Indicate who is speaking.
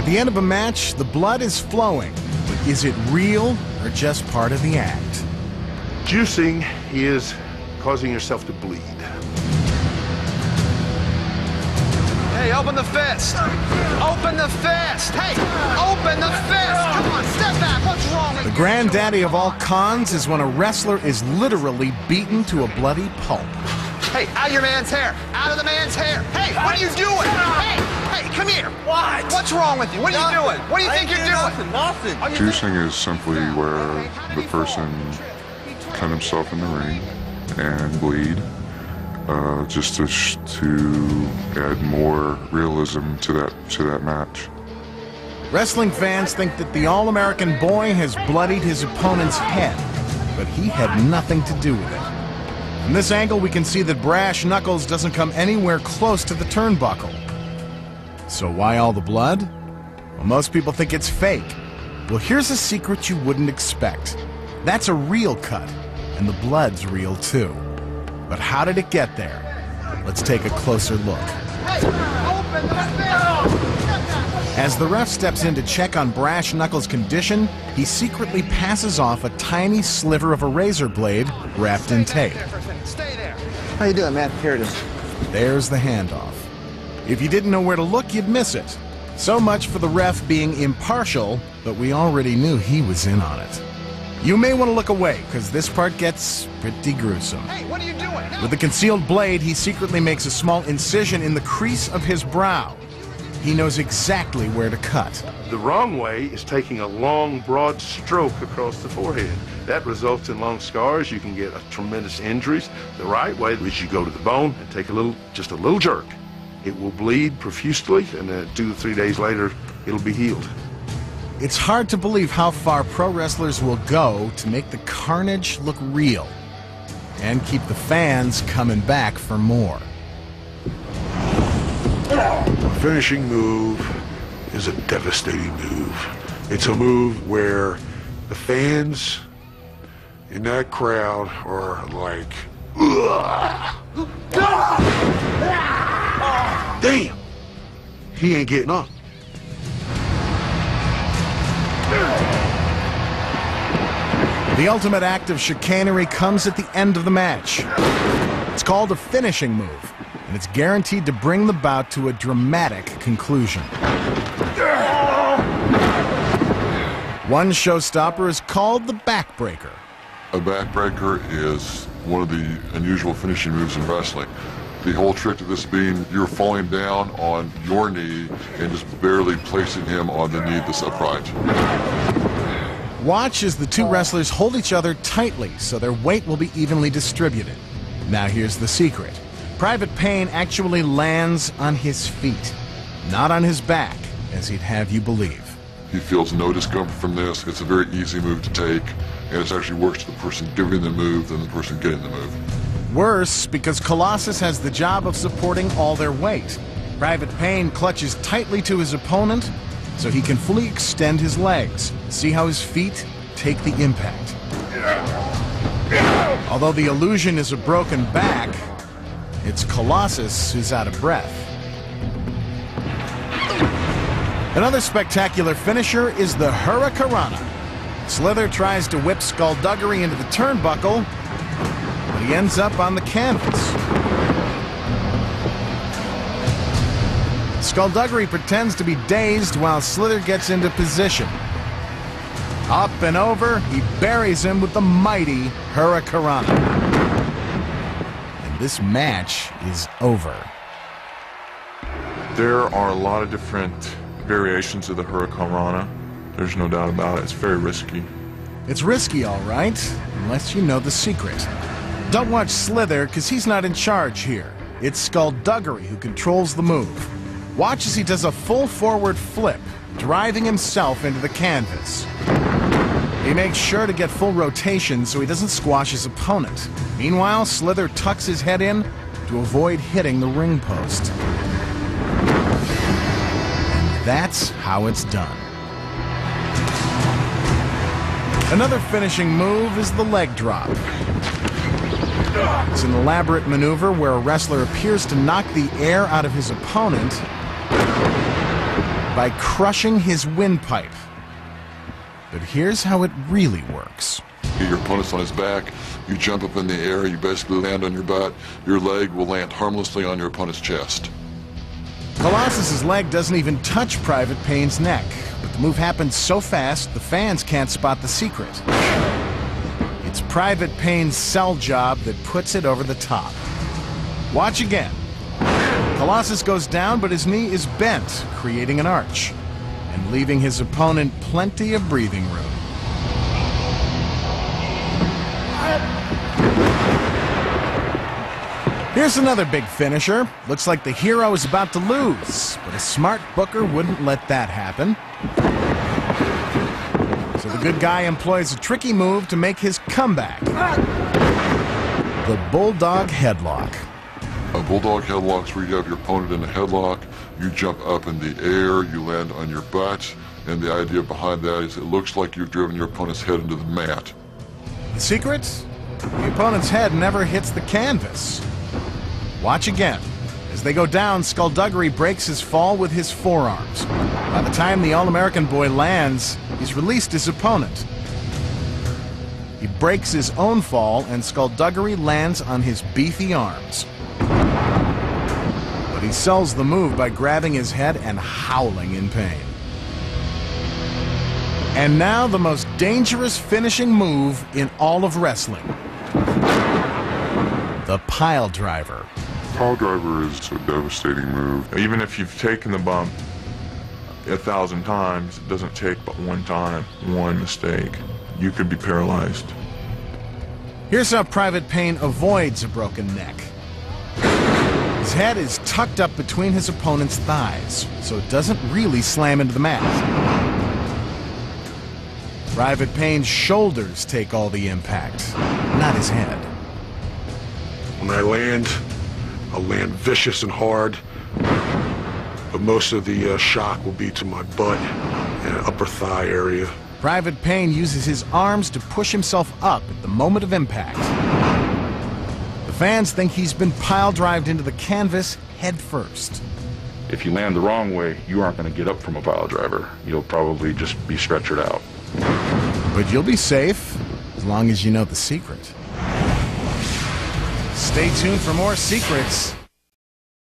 Speaker 1: At the end of a match, the blood is flowing. But is it real or just part of the act?
Speaker 2: Juicing is causing yourself to bleed.
Speaker 3: Hey, open the fist! Open the fist! Hey, open the fist! Come on, step back! What's wrong with you?
Speaker 1: The granddaddy of all cons is when a wrestler is literally beaten to a bloody pulp.
Speaker 3: Hey, out of your man's hair! Out of the man's hair! Hey, what are you doing? Hey, come here! What? What's wrong with you? What are you doing? What do you think you're doing?
Speaker 4: Nothing. Juicing is simply where the person cut himself in the ring and bleed, just to add more realism to that match.
Speaker 1: Wrestling fans think that the All-American boy has bloodied his opponent's head, but he had nothing to do with it. From this angle, we can see that Brash Knuckles doesn't come anywhere close to the turnbuckle. So why all the blood? Well, most people think it's fake. Well, here's a secret you wouldn't expect. That's a real cut, and the blood's real too. But how did it get there? Let's take a closer look. As the ref steps in to check on Brash Knuckles' condition, he secretly passes off a tiny sliver of a razor blade wrapped in tape.
Speaker 5: How you doing, man? Here it is.
Speaker 1: There's the handoff. If you didn't know where to look, you'd miss it. So much for the ref being impartial, but we already knew he was in on it. You may want to look away, because this part gets pretty gruesome.
Speaker 3: Hey, what are you doing? No.
Speaker 1: With the concealed blade, he secretly makes a small incision in the crease of his brow. He knows exactly where to cut.
Speaker 2: The wrong way is taking a long, broad stroke across the forehead. That results in long scars. You can get tremendous injuries. The right way is you go to the bone and take just a little jerk. It will bleed profusely, and then 2 to 3 days later, it'll be healed.
Speaker 1: It's hard to believe how far pro wrestlers will go to make the carnage look real and keep the fans coming back for more.
Speaker 2: A finishing move is a devastating move. It's a move where the fans in that crowd are like, ugh. Damn, he ain't getting up.
Speaker 1: The ultimate act of chicanery comes at the end of the match. It's called a finishing move, and it's guaranteed to bring the bout to a dramatic conclusion. One showstopper is called the backbreaker.
Speaker 4: A backbreaker is one of the unusual finishing moves in wrestling. The whole trick to this being you're falling down on your knee and just barely placing him on the knee that's upright.
Speaker 1: Watch as the two wrestlers hold each other tightly so their weight will be evenly distributed. Now here's the secret. Private Payne actually lands on his feet, not on his back, as he'd have you believe.
Speaker 4: He feels no discomfort from this. It's a very easy move to take, and it's actually worse to the person giving the move than the person getting the move.
Speaker 1: Worse, because Colossus has the job of supporting all their weight. Private Payne clutches tightly to his opponent so he can fully extend his legs. See how his feet take the impact. Although the illusion is a broken back, it's Colossus who's out of breath. Another spectacular finisher is the Hurricanrana. Slither tries to whip Skullduggery into the turnbuckle, but he ends up on the canvas. Skullduggery pretends to be dazed while Slither gets into position. Up and over, he buries him with the mighty Hurricanrana. And this match is over.
Speaker 6: There are a lot of different variations of the Hurricanrana. There's no doubt about it. It's very risky.
Speaker 1: It's risky, all right, unless you know the secret. Don't watch Slither, because he's not in charge here. It's Skullduggery who controls the move. Watch as he does a full forward flip, driving himself into the canvas. He makes sure to get full rotation so he doesn't squash his opponent. Meanwhile, Slither tucks his head in to avoid hitting the ring post. And that's how it's done. Another finishing move is the leg drop. It's an elaborate maneuver where a wrestler appears to knock the air out of his opponent by crushing his windpipe. But here's how it really works.
Speaker 4: Your opponent's on his back, you jump up in the air, you basically land on your butt, your leg will land harmlessly on your opponent's chest.
Speaker 1: Colossus's leg doesn't even touch Private Payne's neck, but the move happens so fast the fans can't spot the secret. It's Private Payne's cell job that puts it over the top. Watch again. Colossus goes down, but his knee is bent, creating an arch, and leaving his opponent plenty of breathing room. Here's another big finisher. Looks like the hero is about to lose, but a smart booker wouldn't let that happen. So the good guy employs a tricky move to make his comeback. The Bulldog Headlock.
Speaker 4: A Bulldog Headlock's where you have your opponent in a headlock, you jump up in the air, you land on your butt, and the idea behind that is it looks like you've driven your opponent's head into the mat.
Speaker 1: The secret? The opponent's head never hits the canvas. Watch again. As they go down, Skullduggery breaks his fall with his forearms. By the time the All-American boy lands, he's released his opponent. He breaks his own fall, and Skullduggery lands on his beefy arms. But he sells the move by grabbing his head and howling in pain. And now the most dangerous finishing move in all of wrestling. The Pile Driver.
Speaker 4: Pile driver is a devastating move.
Speaker 6: Even if you've taken the bump 1,000 times, it doesn't take but one time, one mistake. You could be paralyzed.
Speaker 1: Here's how Private Payne avoids a broken neck. His head is tucked up between his opponent's thighs, so it doesn't really slam into the mat. Private Payne's shoulders take all the impact, not his head.
Speaker 2: When I land, I'll land vicious and hard, but most of the shock will be to my butt and upper thigh area.
Speaker 1: Private Payne uses his arms to push himself up at the moment of impact. The fans think he's been pile-drived into the canvas head first.
Speaker 7: If you land the wrong way, you aren't going to get up from a pile driver. You'll probably just be stretchered out.
Speaker 1: But you'll be safe, as long as you know the secret. Stay tuned for more secrets